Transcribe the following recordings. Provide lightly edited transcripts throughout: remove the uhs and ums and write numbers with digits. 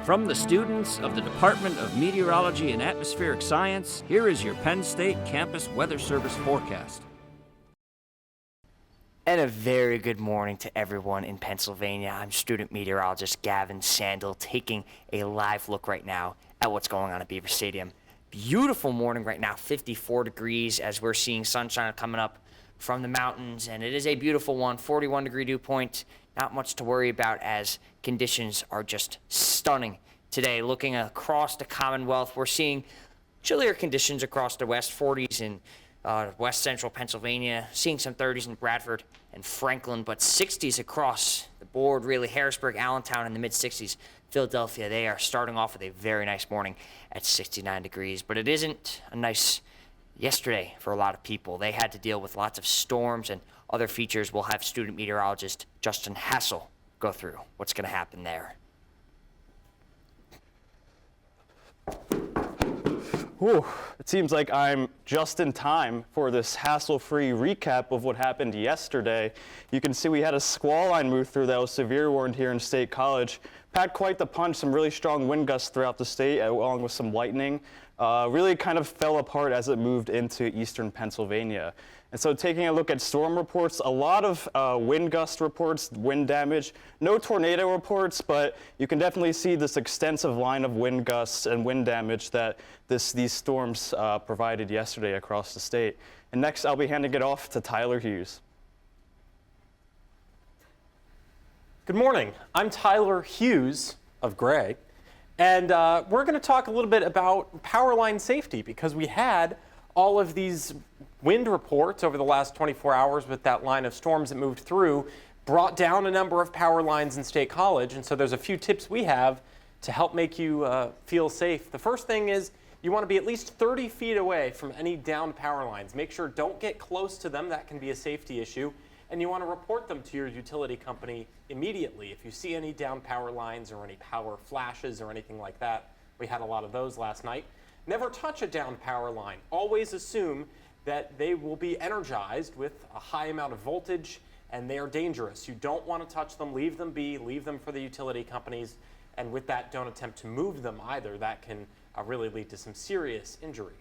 From the students of the Department of Meteorology and Atmospheric Science, here is your Penn State Campus Weather Service forecast. And a very good morning to everyone in Pennsylvania. I'm student meteorologist Gavin Sandel taking a live look right now at what's going on at Beaver Stadium. Beautiful morning right now, 54 degrees as we're seeing sunshine coming up from the mountains, and it is a beautiful one, 41 degree dew point. Not much to worry about as conditions are just stunning today. Looking across the Commonwealth, we're seeing chillier conditions across the west, 40s in west central Pennsylvania, seeing some 30s in Bradford and Franklin, but 60s across the board, really. Harrisburg, Allentown in the mid-60s. Philadelphia, they are starting off with a very nice morning at 69 degrees, but it isn't a nice yesterday for a lot of people. They had to deal with lots of storms and other features. We'll have student meteorologist Justin Hassel go through what's going to happen there. Whew, it seems like I'm just in time for this hassle-free recap of what happened yesterday. You can see we had a squall line move through that was severe warned here in State College. Packed quite the punch, some really strong wind gusts throughout the state, along with some lightning. Really kind of fell apart as it moved into eastern Pennsylvania. And so taking a look at storm reports, a lot of wind gust reports, wind damage, no tornado reports, but you can definitely see this extensive line of wind gusts and wind damage that these storms provided yesterday across the state. And next, I'll be handing it off to Tyler Hughes. Good morning. I'm Tyler Hughes of Gray, and we're going to talk a little bit about power line safety because we had all of these wind reports over the last 24 hours with that line of storms that moved through, brought down a number of power lines in State College, and so there's a few tips we have to help make you feel safe. The first thing is you want to be at least 30 feet away from any downed power lines. Make sure don't get close to them. That can be a safety issue. And you want to report them to your utility company immediately. If you see any downed power lines or any power flashes or anything like that, we had a lot of those last night. Never touch a downed power line. Always assume that they will be energized with a high amount of voltage and they are dangerous. You don't want to touch them, leave them be, leave them for the utility companies, and with that, don't attempt to move them either. That can really lead to some serious injury.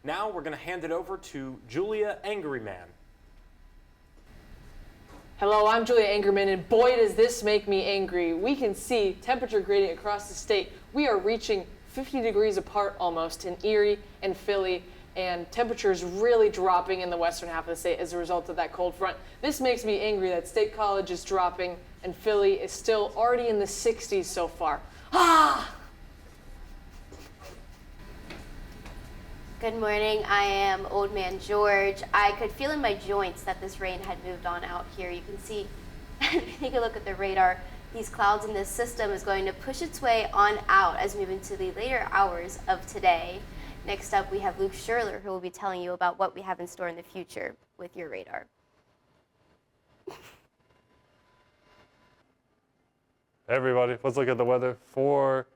Now we're going to hand it over to Julia Angerman. Hello, I'm Julia Angerman, and boy does this make me angry. We can see temperature grading across the state. We are reaching 50 degrees apart almost in Erie and Philly, and temperatures really dropping in the western half of the state as a result of that cold front. This makes me angry that State College is dropping and Philly is still already in the 60s so far. Ah! Good morning, I am Old Man George. I could feel in my joints that this rain had moved on out here. You can see, take a look at the radar, these clouds in this system is going to push its way on out as we move into the later hours of today. Next up, we have Luke Scherler, who will be telling you about what we have in store in the future with your radar. Hey everybody, let's look at the weather for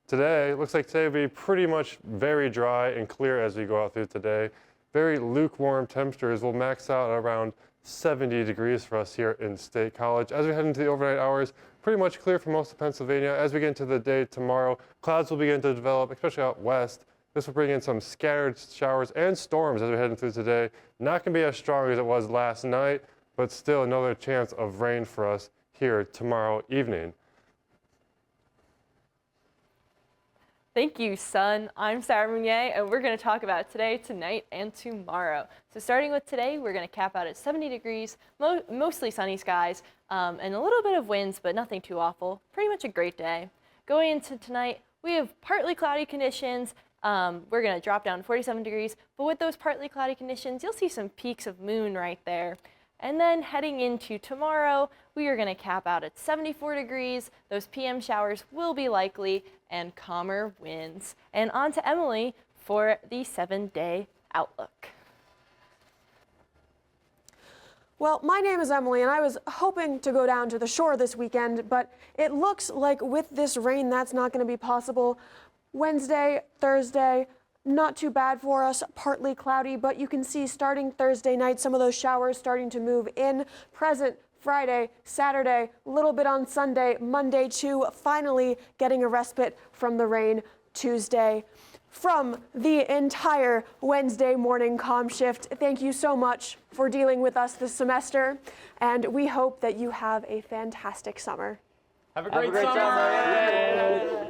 today. It looks like today will be pretty much very dry and clear as we go out through today. Very lukewarm temperatures will max out at around 70 degrees for us here in State College. As we head into the overnight hours, pretty much clear for most of Pennsylvania. As we get into the day tomorrow, clouds will begin to develop, especially out west. This will bring in some scattered showers and storms as we head into today. Not going to be as strong as it was last night, but still another chance of rain for us here tomorrow evening. Thank you, Sun. I'm Sarah Mounier, and we're going to talk about today, tonight, and tomorrow. So starting with today, we're going to cap out at 70 degrees, mostly sunny skies, and a little bit of winds, but nothing too awful. Pretty much a great day. Going into tonight, we have partly cloudy conditions. We're going to drop down to 47 degrees, but with those partly cloudy conditions, you'll see some peaks of moon right there. And then heading into tomorrow, we are going to cap out at 74 degrees. Those PM showers will be likely and calmer winds. And on to Emily for the 7-day outlook. Well, my name is Emily, and I was hoping to go down to the shore this weekend, but it looks like with this rain, that's not going to be possible. Wednesday, Thursday, not too bad for us, partly cloudy, but you can see starting Thursday night, some of those showers starting to move in. Present Friday, Saturday, a little bit on Sunday, Monday too, finally getting a respite from the rain Tuesday. From the entire Wednesday morning COMM shift, thank you so much for dealing with us this semester, and we hope that you have a fantastic summer. Have a great summer.